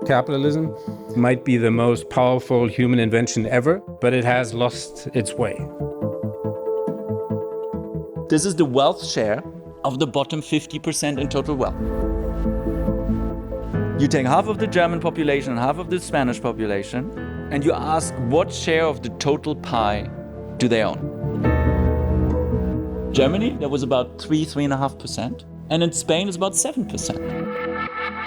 Capitalism might be the most powerful human invention ever, but it has lost its way. This is the wealth share of the bottom 50% in total wealth. You take half of the German population and half of the Spanish population, and you ask what share of the total pie do they own? Germany, that was about 3.5%, and in Spain, it's about 7%.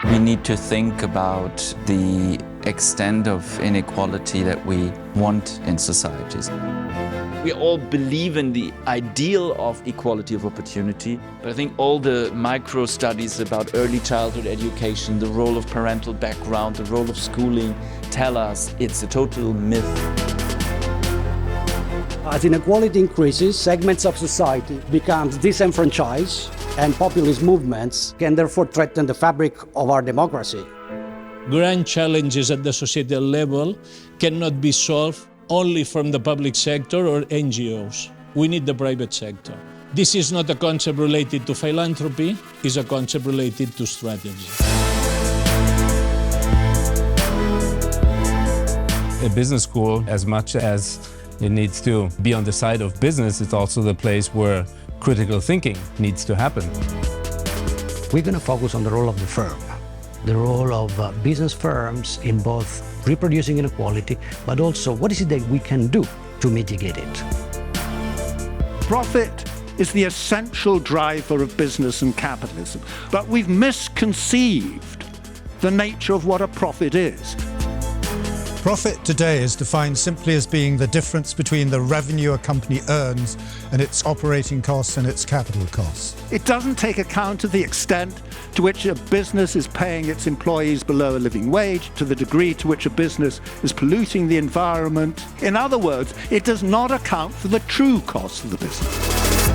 We need to think about the extent of inequality that we want in societies. We all believe in the ideal of equality of opportunity, but I think all the micro studies about early childhood education, the role of parental background, the role of schooling, tell us it's a total myth. As inequality increases, segments of society become disenfranchised, and populist movements can therefore threaten the fabric of our democracy. Grand challenges at the societal level cannot be solved only from the public sector or NGOs. We need the private sector. This is not a concept related to philanthropy, it's a concept related to strategy. A business school, as much as it needs to be on the side of business, it's also the place where critical thinking needs to happen. We're going to focus on the role of the firm, the role of business firms in both reproducing inequality, but also what is it that we can do to mitigate it. Profit is the essential driver of business and capitalism, but we've misconceived the nature of what a profit is. Profit today is defined simply as being the difference between the revenue a company earns and its operating costs and its capital costs. It doesn't take account of the extent to which a business is paying its employees below a living wage, to the degree to which a business is polluting the environment. In other words, it does not account for the true costs of the business.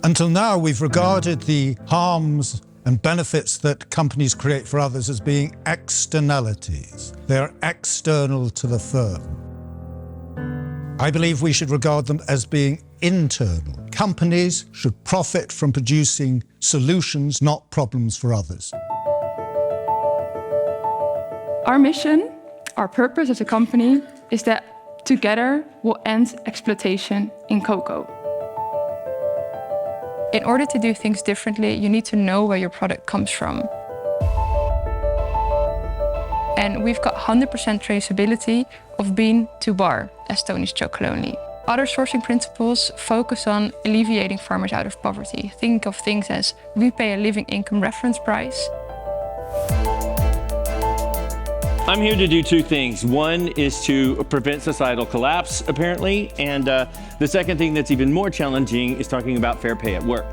Until now, we've regarded the harms and benefits that companies create for others as being externalities. They're external to the firm. I believe we should regard them as being internal. Companies should profit from producing solutions, not problems for others. Our mission, our purpose as a company, is that together we'll end exploitation in cocoa. In order to do things differently, you need to know where your product comes from. And we've got 100% traceability of bean to bar, as Tony's chocolonely. Other sourcing principles focus on alleviating farmers out of poverty. Think of things as we pay a living income reference price. I'm here to do two things. One is to prevent societal collapse, apparently, and the second thing that's even more challenging is talking about fair pay at work.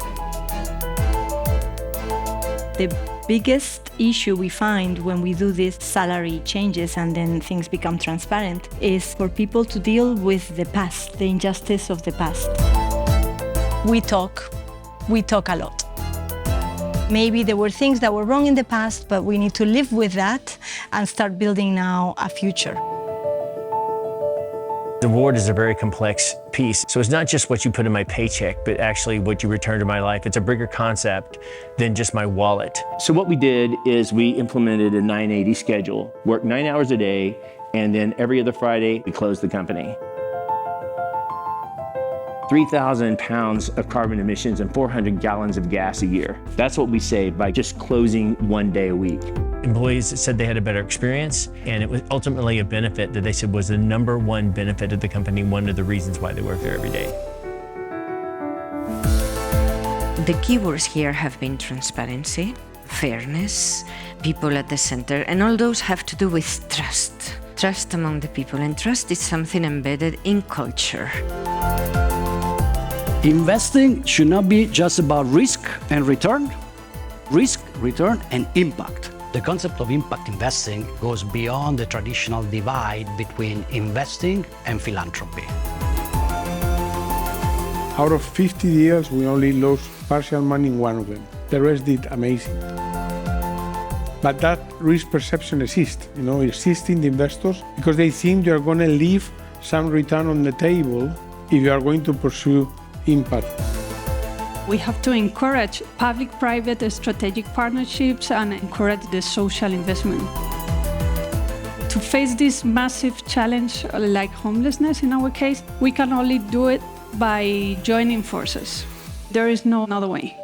The biggest issue we find when we do these salary changes and then things become transparent is for people to deal with the past, the injustice of the past. We talk a lot. Maybe there were things that were wrong in the past, but we need to live with that and start building now a future. The reward is a very complex piece. So it's not just what you put in my paycheck, but actually what you return to my life. It's a bigger concept than just my wallet. So what we did is we implemented a 980 schedule, work 9 hours a day, and then every other Friday, we closed the company. 3,000 pounds of carbon emissions and 400 gallons of gas a year. That's what we saved by just closing 1 day a week. Employees said they had a better experience, and it was ultimately a benefit that they said was the #1 benefit of the company, one of the reasons why they work there every day. The keywords here have been transparency, fairness, people at the center, and all those have to do with trust. Trust among the people, and trust is something embedded in culture. Investing should not be just about risk, return, and impact. The concept of impact investing goes beyond the traditional divide between investing and philanthropy. Out of 50 deals, we only lost partial money in one of them. The rest did amazing. But that risk perception exists, exists in the investors because they think you're going to leave some return on the table if you are going to pursue impact. We have to encourage public-private strategic partnerships and encourage the social investment. To face this massive challenge like homelessness in our case, we can only do it by joining forces. There is no other way.